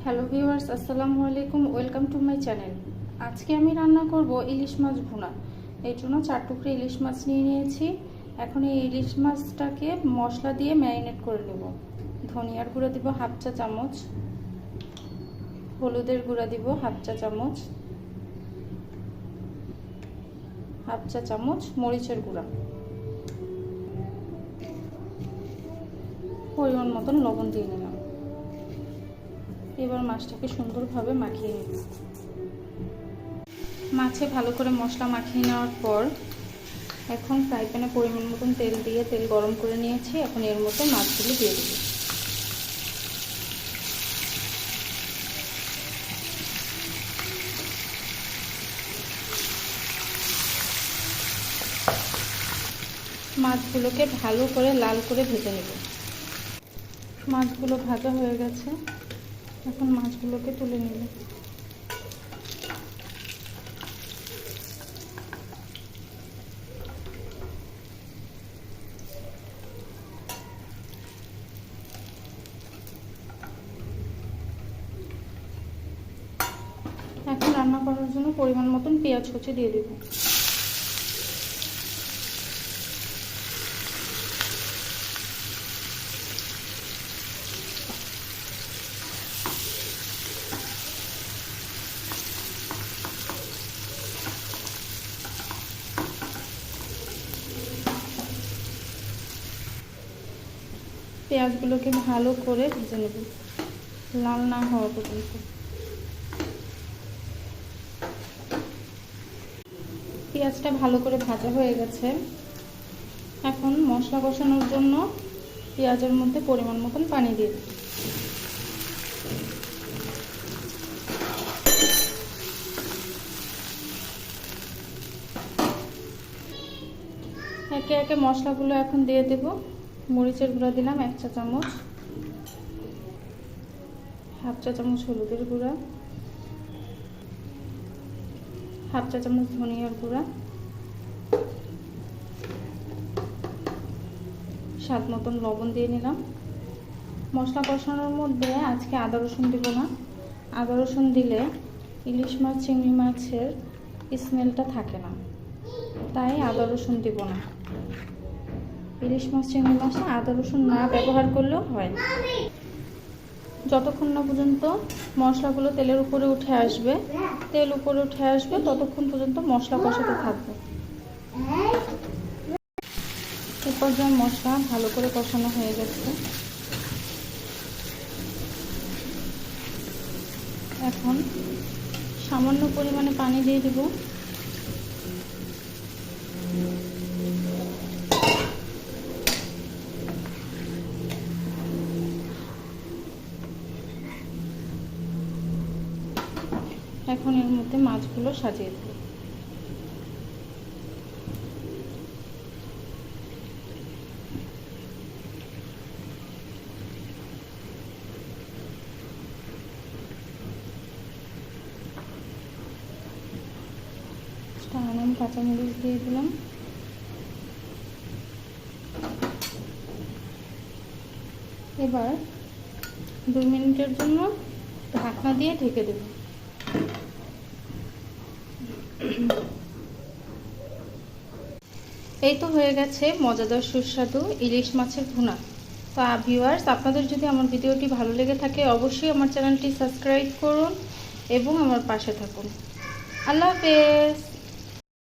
Hello viewers, আসসালামু আলাইকুম। Welcome to my channel. আজকে আমি রান্না করব ইলিশ মাছ ভুনা। এর জন্য 4 টুকরো ইলিশ মাছ নিয়ে নিয়েছি। এখন এই ইলিশ মাছটাকে মশলা দিয়ে ম্যারিনেট করে নেব। ধনিয়ার গুঁড়া দিব হাফ চা চামচ, হলুদের গুঁড়া দিব হাফ চা চামচ, হাফ চা চামচ মরিচের গুঁড়া, পরিমাণ মতন লবণ দিয়ে নিলাম। এবার মাছটাকে সুন্দরভাবে মাখিয়ে নেব। মাছে ভালো করে মশলা মাখিয়ে নেওয়ার পর এখন ফ্রাই প্যানে পরিমাণ মতন তেল দিয়ে তেল গরম করে নিয়েছি। এখন এর মধ্যে মাছগুলো দিয়ে দেব। মাছগুলোকে ভালো করে লাল করে ভেজে নেব। মাছগুলো ভাজা হয়ে গেছে, এখন মাছগুলোকে তুলে নেব। এখন রান্না করার জন্য পরিমাণ মতন পেঁয়াজ কুচি দিয়ে দেব। পেঁয়াজগুলোকে ভালো করে ভেজে নেব, লাল না হওয়া পর্যন্ত। পেঁয়াজটা ভালো করে ভাজা হয়ে গেছে। এখন মশলা কষানোর জন্য পেঁয়াজের মধ্যে পরিমাণ মতন পানি দিয়ে দেব। একে একে মশলাগুলো এখন দিয়ে দেব। মরিচের গুঁড়া দিলাম 1 চা চামচ, হাফ চা চামচ হলুদের গুঁড়া, হাফ চা চামচ ধনিয়ার গুঁড়া, স্বাদ মতন লবণ দিয়ে নিলাম। মশলা কষানোর মধ্যে আজকে আদা রসুন দিব না। আদা রসুন দিলে ইলিশ মাছ চিংড়ি মাছের স্মেলটা থাকে না, তাই আদা রসুন দিব না। ইলিশ মাছ চিংড়ি মাছে আদা রসুন না ব্যবহার করলেও হয়। যতক্ষণ না পর্যন্ত মশলাগুলো তেলের উপরে উঠে আসবে, তেল উপরে উঠে আসবে ততক্ষণ পর্যন্ত মশলা কষাতে থাকবে। এ পর্যায়ে মশলা ভালো করে কষানো হয়ে গেছে। এখন সামান্য পরিমাণে পানি দিয়ে দেব। এখন এর মধ্যে মাছগুলো সাজিয়ে দেব। কাঁচামরিচ দিয়ে দিলাম। এবার 2 মিনিটের জন্য ঢাকনা দিয়ে ঢেকে দেব। এই তো হয়ে গেছে মজাদার সুস্বাদু ইলিশ মাছের ভুনা। তো ভিউয়ার্স, আপনাদের যদি আমার ভিডিওটি ভালো লেগে থাকে অবশ্যই আমার চ্যানেলটি সাবস্ক্রাইব করুন এবং আমার পাশে থাকুন। আল্লাহ হাফেজ।